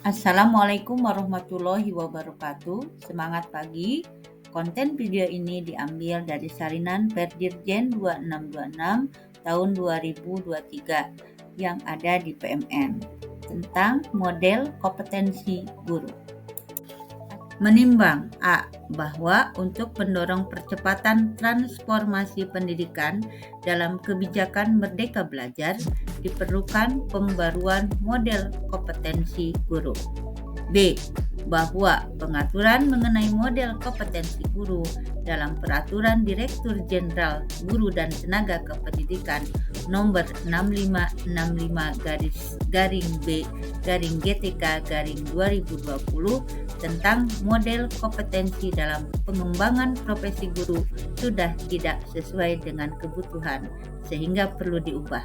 Assalamualaikum warahmatullahi wabarakatuh. Semangat pagi. Konten video ini diambil dari salinan Perdirjen 2626 tahun 2023 yang ada di PMN tentang model kompetensi guru. Menimbang A. Bahwa untuk mendorong percepatan transformasi pendidikan dalam kebijakan Merdeka Belajar diperlukan pembaruan model kompetensi guru. B. Bahwa pengaturan mengenai model kompetensi guru dalam Peraturan Direktur Jenderal Guru dan Tenaga Kependidikan Nomor 6565-B-GTK-2020 tentang model kompetensi dalam pengembangan profesi guru sudah tidak sesuai dengan kebutuhan sehingga perlu diubah.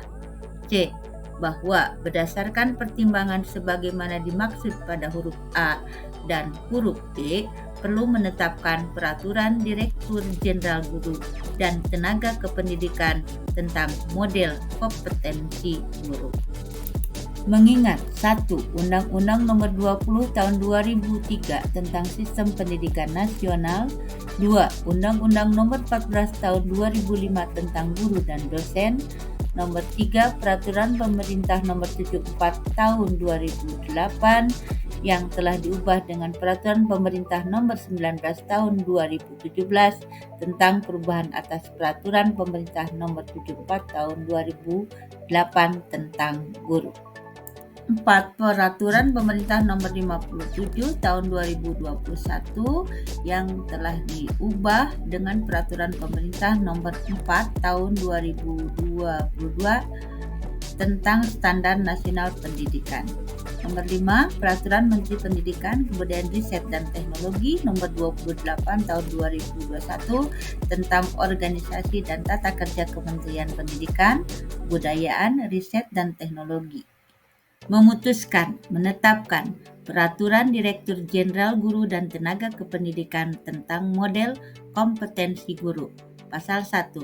C. Bahwa berdasarkan pertimbangan sebagaimana dimaksud pada huruf A dan huruf B, perlu menetapkan Peraturan Direktur Jenderal Guru dan Tenaga Kependidikan tentang model kompetensi guru. Mengingat 1. Undang-Undang Nomor 20 Tahun 2003 tentang Sistem Pendidikan Nasional, 2. Undang-Undang Nomor 14 Tahun 2005 tentang Guru dan Dosen, Nomor 3. Peraturan Pemerintah Nomor 74 Tahun 2008 yang telah diubah dengan Peraturan Pemerintah Nomor 19 Tahun 2017 tentang perubahan atas Peraturan Pemerintah Nomor 74 Tahun 2008 tentang guru. 4. Peraturan Pemerintah Nomor 57 Tahun 2021 yang telah diubah dengan Peraturan Pemerintah Nomor 4 Tahun 2022 tentang Standar Nasional Pendidikan. Nomor 5. Peraturan Menteri Pendidikan, Kebudayaan Riset dan Teknologi Nomor 28 Tahun 2021 tentang Organisasi dan Tata Kerja Kementerian Pendidikan, Kebudayaan, Riset dan Teknologi. Memutuskan menetapkan Peraturan Direktur Jenderal Guru dan Tenaga Kependidikan tentang model kompetensi guru. Pasal 1.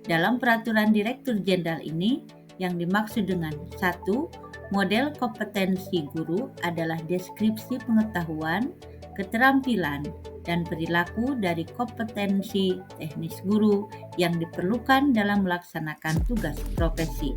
Dalam Peraturan Direktur Jenderal ini yang dimaksud dengan 1. Model kompetensi guru adalah deskripsi pengetahuan, keterampilan, dan perilaku dari kompetensi teknis guru yang diperlukan dalam melaksanakan tugas profesi.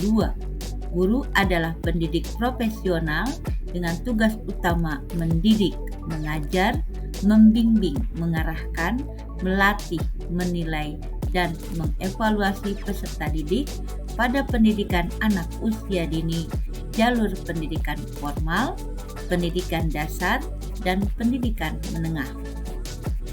2. Guru adalah pendidik profesional dengan tugas utama mendidik, mengajar, membimbing, mengarahkan, melatih, menilai, dan mengevaluasi peserta didik pada pendidikan anak usia dini, jalur pendidikan formal, pendidikan dasar, dan pendidikan menengah.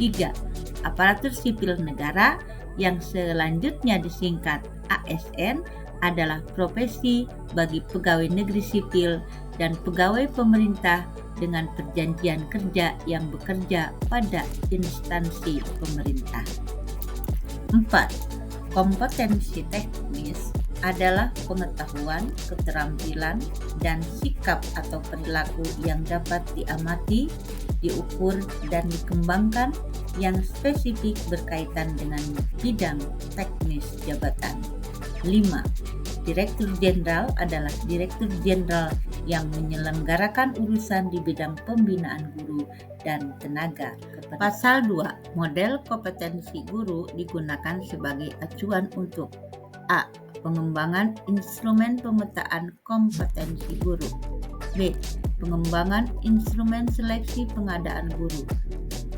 3. Aparatur sipil negara yang selanjutnya disingkat ASN adalah profesi bagi pegawai negeri sipil dan pegawai pemerintah dengan perjanjian kerja yang bekerja pada instansi pemerintah. 4. Kompetensi teknis adalah pengetahuan, keterampilan, dan sikap atau perilaku yang dapat diamati, diukur, dan dikembangkan yang spesifik berkaitan dengan bidang teknis jabatan. 5. Direktur Jenderal adalah Direktur Jenderal yang menyelenggarakan urusan di bidang pembinaan guru dan tenaga kependidikan. Pasal 2. Model kompetensi guru digunakan sebagai acuan untuk A. Pengembangan instrumen pemetaan kompetensi guru. B. Pengembangan instrumen seleksi pengadaan guru.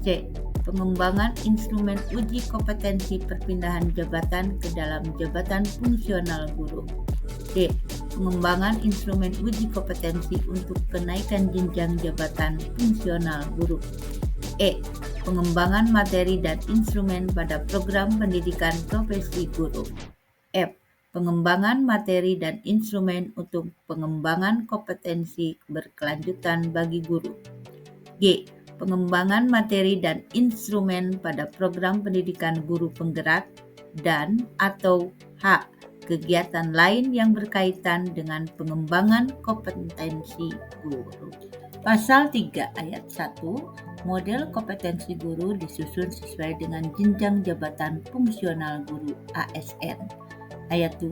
C. Pengembangan instrumen uji kompetensi perpindahan jabatan ke dalam jabatan fungsional guru. D. Pengembangan instrumen uji kompetensi untuk kenaikan jenjang jabatan fungsional guru. E. Pengembangan materi dan instrumen pada program pendidikan profesi guru. F. Pengembangan materi dan instrumen untuk pengembangan kompetensi berkelanjutan bagi guru. G. Pengembangan materi dan instrumen pada program pendidikan guru penggerak dan atau H. Kegiatan lain yang berkaitan dengan pengembangan kompetensi guru. Pasal 3 ayat 1, model kompetensi guru disusun sesuai dengan jenjang jabatan fungsional guru ASN. Ayat 2,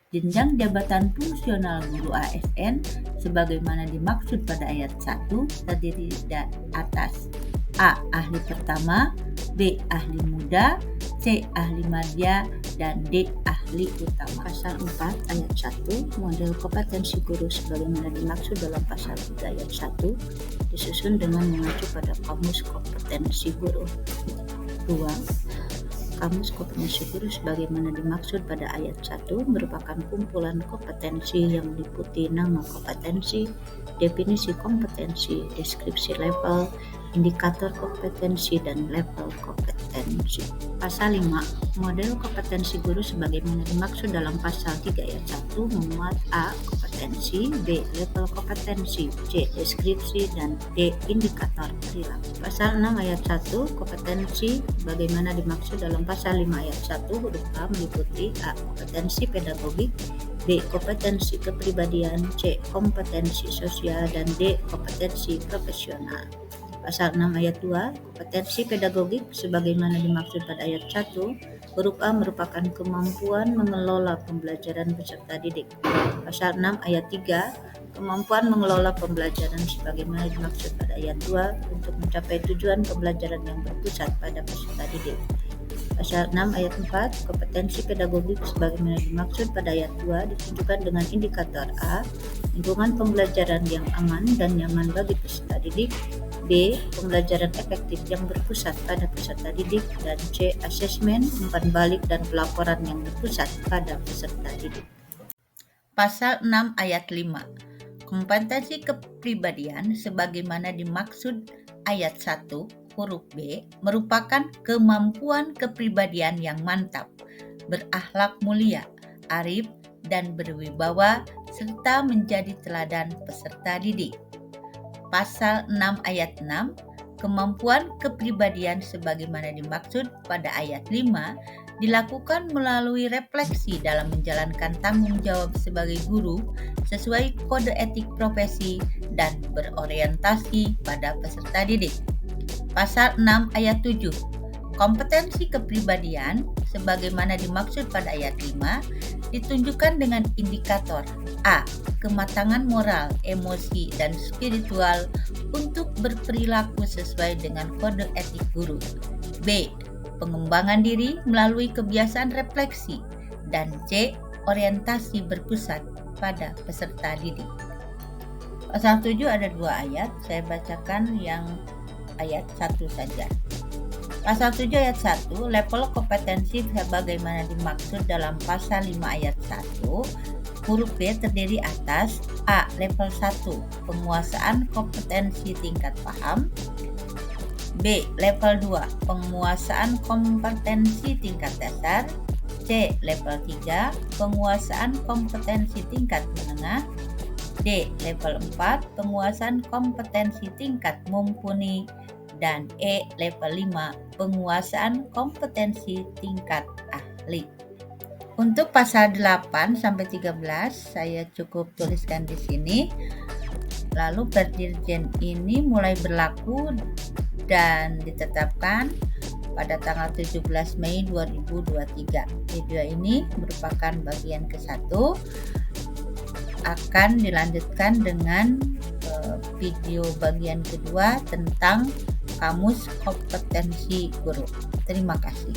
Jenjang jabatan fungsional guru ASN sebagaimana dimaksud pada ayat 1 terdiri dari atas A. Ahli pertama, B. Ahli muda, C. Ahli madya, dan D. Ahli utama. Pasal 4 ayat 1 model kompetensi guru sebagaimana dimaksud dalam pasal 3 ayat 1 disusun dengan mengacu pada kamus kompetensi guru. 2. Kamus kompetensi guru sebagaimana dimaksud pada ayat 1 merupakan kumpulan kompetensi yang meliputi nama kompetensi, definisi kompetensi, deskripsi level, indikator kompetensi, dan level kompetensi. Pasal 5. Model kompetensi guru sebagaimana dimaksud dalam pasal 3 ayat 1 memuat A. Kompetensi, B. Level kompetensi, C. Deskripsi, dan D. Indikator perilaku. Pasal 6 ayat 1 kompetensi sebagaimana dimaksud dalam pasal 5 ayat 1 huruf A meliputi A. Kompetensi pedagogik, B. Kompetensi kepribadian, C. Kompetensi sosial, dan D. Kompetensi profesional. Pasal 6 ayat 2 kompetensi pedagogik sebagaimana dimaksud pada ayat 1 huruf A merupakan kemampuan mengelola pembelajaran peserta didik. Pasal 6 ayat 3 kemampuan mengelola pembelajaran sebagaimana dimaksud pada ayat 2 untuk mencapai tujuan pembelajaran yang berpusat pada peserta didik. Pasal 6 ayat 4 kompetensi pedagogik sebagaimana dimaksud pada ayat 2 ditunjukkan dengan indikator A. Lingkungan pembelajaran yang aman dan nyaman bagi peserta didik, B. Pembelajaran efektif yang berpusat pada peserta didik, dan C. Asesmen, umpan balik, dan pelaporan yang berpusat pada peserta didik. Pasal 6 ayat 5 kompetensi kepribadian sebagaimana dimaksud ayat 1 huruf B merupakan kemampuan kepribadian yang mantap, berakhlak mulia, arif, dan berwibawa, serta menjadi teladan peserta didik. Pasal 6 ayat 6 kemampuan kepribadian sebagaimana dimaksud pada ayat 5 dilakukan melalui refleksi dalam menjalankan tanggung jawab sebagai guru sesuai kode etik profesi dan berorientasi pada peserta didik. Pasal 6 ayat 7 kompetensi kepribadian sebagaimana dimaksud pada ayat 5 ditunjukkan dengan indikator A. Kematangan moral, emosi, dan spiritual untuk berperilaku sesuai dengan kode etik guru. B. Pengembangan diri melalui kebiasaan refleksi. Dan C. Orientasi berpusat pada peserta didik. Pasal 7 ada 2 ayat, saya bacakan yang ayat 1 saja. Pasal 7 ayat 1, level kompetensi sebagaimana dimaksud dalam pasal 5 ayat 1, huruf B terdiri atas A. Level 1, penguasaan kompetensi tingkat paham, B. Level 2, penguasaan kompetensi tingkat dasar, C. Level 3, penguasaan kompetensi tingkat menengah, D. Level 4, penguasaan kompetensi tingkat mumpuni, dan E. Level 5, penguasaan kompetensi tingkat ahli. Untuk pasal 8 sampai 13 saya cukup tuliskan di sini. Lalu Perdirjen ini mulai berlaku dan ditetapkan pada tanggal 17 Mei 2023. Video ini merupakan bagian ke-1, akan dilanjutkan dengan video bagian kedua tentang kamus kompetensi guru. Terima kasih.